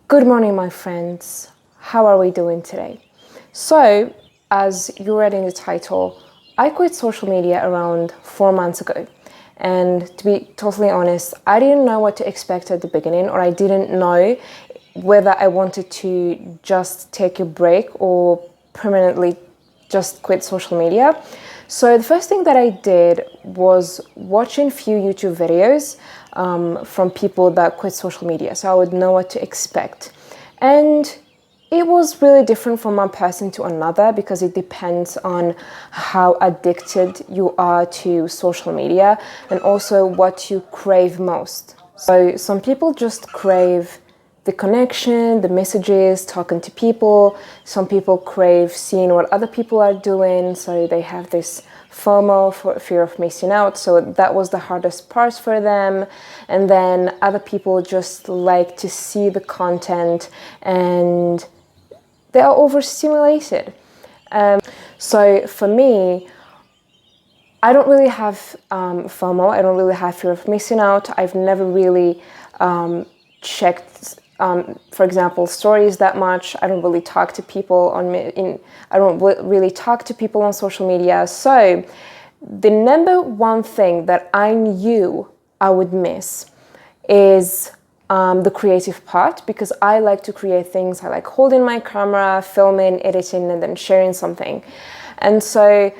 Good morning, my friends. How are we doing today? So, as you read in the title, I quit social media around 4 months ago. And to be totally honest, I didn't know what to expect at the beginning, or I didn't know whether I wanted to just take a break or permanently just quit social media. So the first thing that I did was watching few YouTube videos from people that quit social media, so I would know what to expect. And it was really different from one person to another because it depends on how addicted you are to social media and also what you crave most. So some people just crave the connection, the messages, talking to people. Some people crave seeing what other people are doing, so they have this FOMO, for fear of missing out, so that was the hardest part for them. And then other people just like to see the content and they are overstimulated. So for me, I don't really have FOMO. I don't really have fear of missing out. I've never really checked, for example, stories that much. I don't really talk to people really talk to people on social media. So the number one thing that I knew I would miss is the creative part, because I like to create things. I like holding my camera, filming, editing, and then sharing something. And so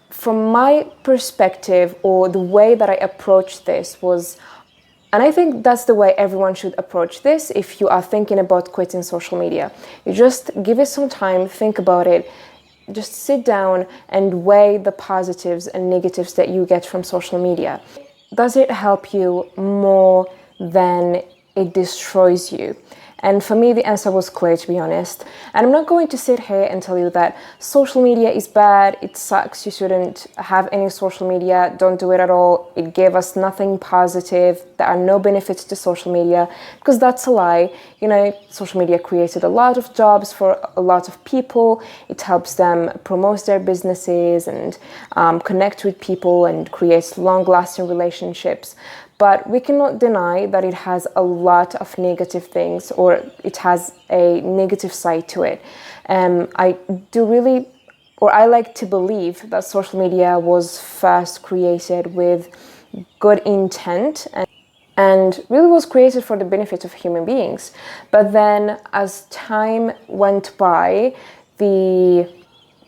from my perspective, or the way that I approached this was, and I think that's the way everyone should approach this if you are thinking about quitting social media. You just give it some time, think about it, just sit down and weigh the positives and negatives that you get from social media. Does it help you more than it destroys you? And for me, the answer was clear, to be honest. And I'm not going to sit here and tell you that social media is bad, it sucks, you shouldn't have any social media, don't do it at all, it gave us nothing positive, there are no benefits to social media, because that's a lie. You know, social media created a lot of jobs for a lot of people. It helps them promote their businesses and connect with people and create long-lasting relationships. But we cannot deny that it has a lot of negative things, or it has a negative side to it. I like to believe that social media was first created with good intent and really was created for the benefit of human beings. But then as time went by, the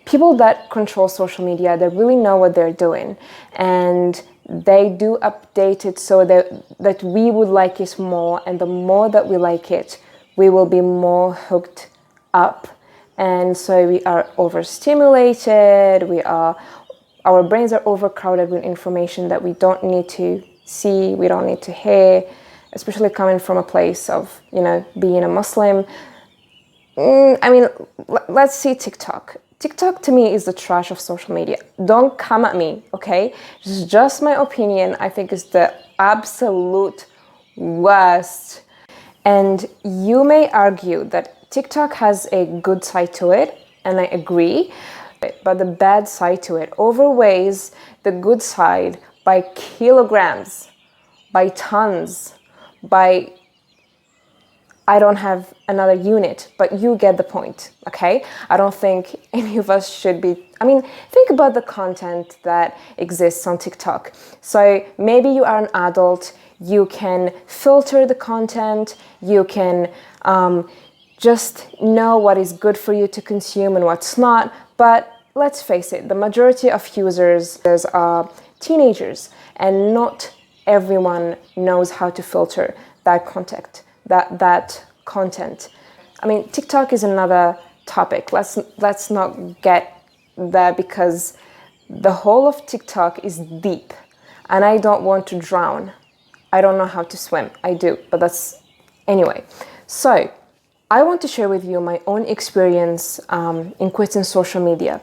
people that control social media, they really know what they're doing, and they do update it so that we would like it more, and the more that we like it, we will be more hooked up. And so we are overstimulated, our brains are overcrowded with information that we don't need to see, we don't need to hear, especially coming from a place of, being a Muslim. Let's see TikTok. TikTok to me is the trash of social media. Don't come at me, okay? This is just my opinion. I think it's the absolute worst. And you may argue that TikTok has a good side to it, and I agree, but the bad side to it overweighs the good side by kilograms, by tons, by... I don't have another unit, but you get the point, okay? I don't think any of us should be... think about the content that exists on TikTok. So maybe you are an adult, you can filter the content, you can just know what is good for you to consume and what's not. But let's face it, the majority of users are teenagers, and not everyone knows how to filter that content. That content. TikTok is another topic. Let's not get there, because the whole of TikTok is deep, and I don't want to drown. I don't know how to swim. I do, but that's... Anyway, so I want to share with you my own experience in quitting social media.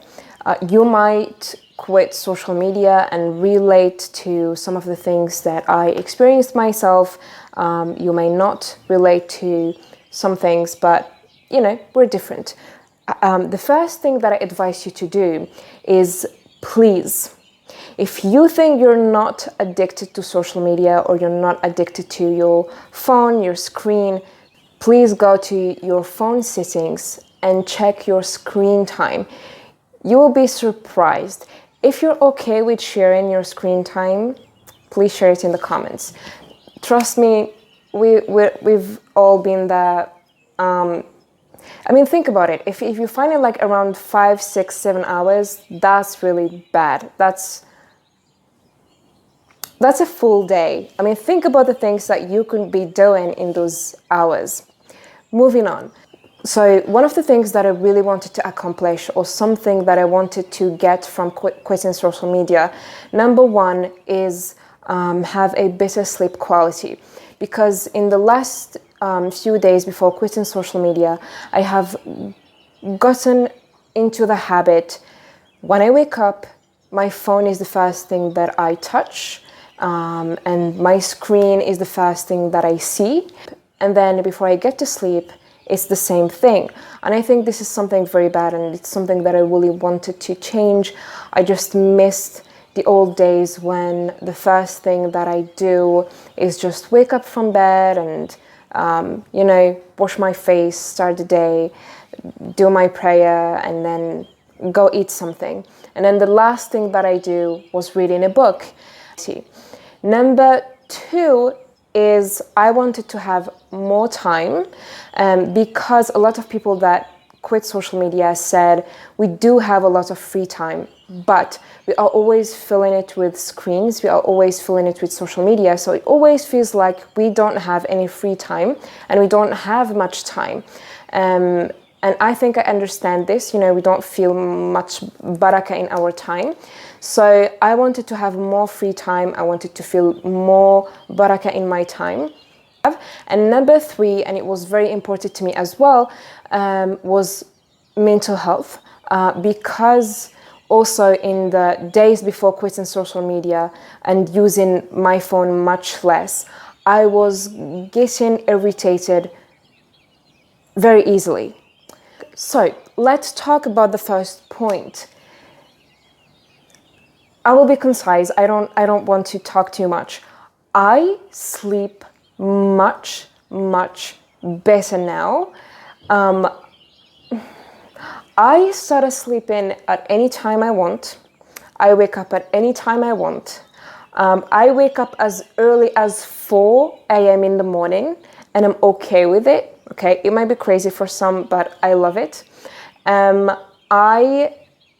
You might quit social media and relate to some of the things that I experienced myself. You may not relate to some things, but we're different. The first thing that I advise you to do is, please, if you think you're not addicted to social media, or you're not addicted to your phone, your screen, please go to your phone settings and check your screen time. You will be surprised. If you're okay with sharing your screen time, please share it in the comments. Trust me, we've all been there. Think about it. If you find it like around 5, 6, 7 hours, that's really bad. That's a full day. Think about the things that you could be doing in those hours. Moving on. So one of the things that I really wanted to accomplish, or something that I wanted to get from quitting social media, number one is have a better sleep quality. Because in the last few days before quitting social media, I have gotten into the habit, when I wake up, my phone is the first thing that I touch, and my screen is the first thing that I see. And then before I get to sleep, it's the same thing. And I think this is something very bad, and it's something that I really wanted to change. I just missed the old days when the first thing that I do is just wake up from bed and, wash my face, start the day, do my prayer, and then go eat something. And then the last thing that I do was reading a book. Number two is I wanted to have more time, because a lot of people that quit social media said we do have a lot of free time, but we are always filling it with screens, we are always filling it with social media, so it always feels like we don't have any free time and we don't have much time. And I think I understand this, we don't feel much barakah in our time. So I wanted to have more free time. I wanted to feel more barakah in my time. And number three, and it was very important to me as well, was mental health. Because also in the days before quitting social media and using my phone much less, I was getting irritated very easily. So let's talk about the first point. I will be concise. I don't want to talk too much. I sleep much better now. I started sleeping at any time I want. I wake up at any time I want. I wake up as early as 4 a.m. in the morning, and I'm okay with it. Okay, it might be crazy for some, but I love it.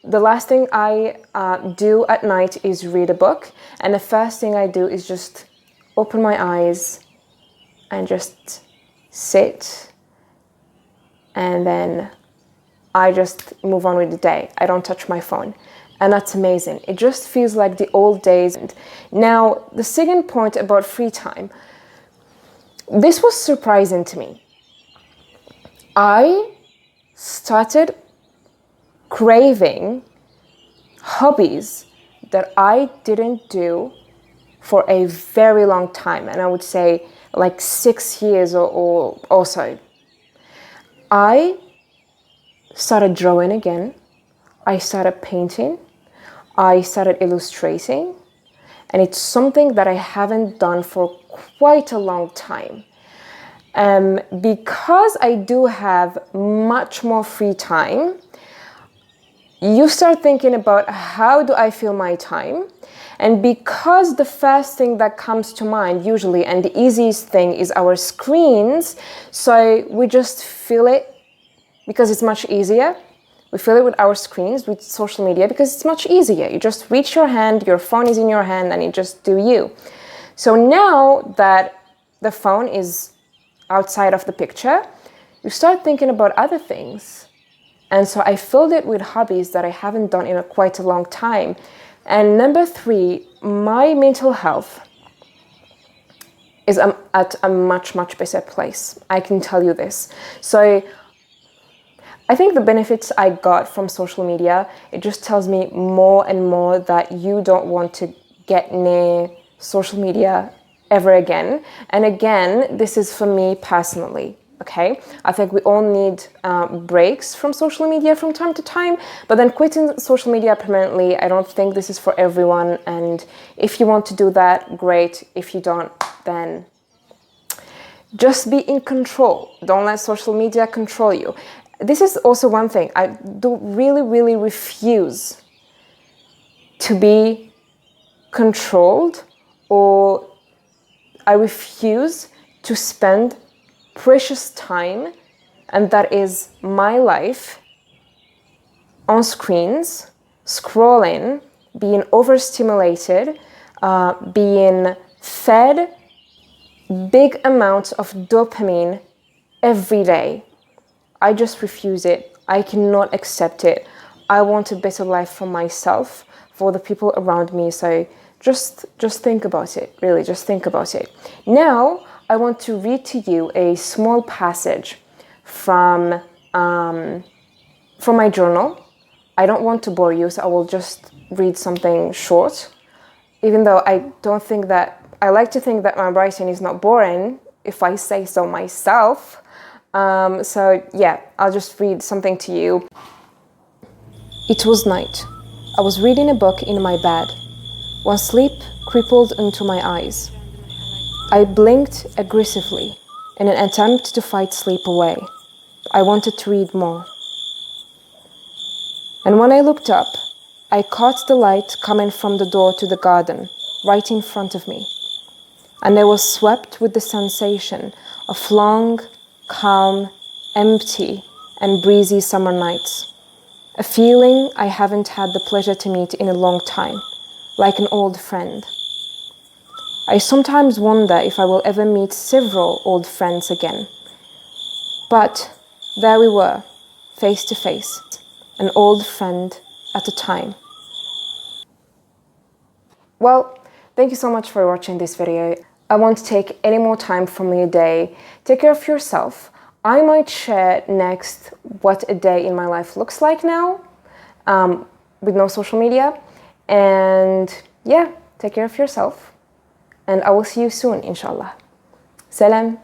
The last thing I do at night is read a book, and the first thing I do is just open my eyes and just sit, and then I just move on with the day. I don't touch my phone, and that's amazing. It just feels like the old days. Now, the second point about free time, this was surprising to me. I started craving hobbies that I didn't do for a very long time, and I would say like 6 years or so. I started drawing again. I started painting. I started illustrating, and it's something that I haven't done for quite a long time. Because I do have much more free time, you start thinking about how do I fill my time? And because the first thing that comes to mind usually, and the easiest thing, is our screens, so we just fill it because it's much easier. We fill it with our screens, with social media, because it's much easier. You just reach your hand, your phone is in your hand, and you just do you. So now that the phone is outside of the picture, you start thinking about other things. And so I filled it with hobbies that I haven't done in quite a long time. And number three, my mental health is at a much better place. I can tell you this. So I think the benefits I got from social media, it just tells me more and more that you don't want to get near social media ever again. And again, this is for me personally, okay? I think we all need breaks from social media from time to time, but then quitting social media permanently, I don't think this is for everyone. And if you want to do that, great. If you don't, then Just be in control. Don't let social media control you. This is also one thing. I do really refuse to be controlled, or I refuse to spend precious time, and that is my life, on screens, scrolling, being overstimulated, being fed big amounts of dopamine every day. I just refuse it. I cannot accept it. I want a better life for myself, for the people around me. So just think about it, really, just think about it. Now, I want to read to you a small passage from my journal. I don't want to bore you, so I will just read something short, even though I like to think that my writing is not boring, if I say so myself. So yeah, I'll just read something to you. It was night. I was reading a book in my bed when sleep crept into my eyes. I blinked aggressively in an attempt to fight sleep away. I wanted to read more. And when I looked up, I caught the light coming from the door to the garden, right in front of me. And I was swept with the sensation of long, calm, empty, and breezy summer nights. A feeling I haven't had the pleasure to meet in a long time, like an old friend. I sometimes wonder if I will ever meet several old friends again. But there we were, face to face, an old friend at a time. Well, thank you so much for watching this video. I won't take any more time from your day. Take care of yourself. I might share next what a day in my life looks like now, with no social media. And yeah, take care of yourself. And I will see you soon, inshallah. Salam.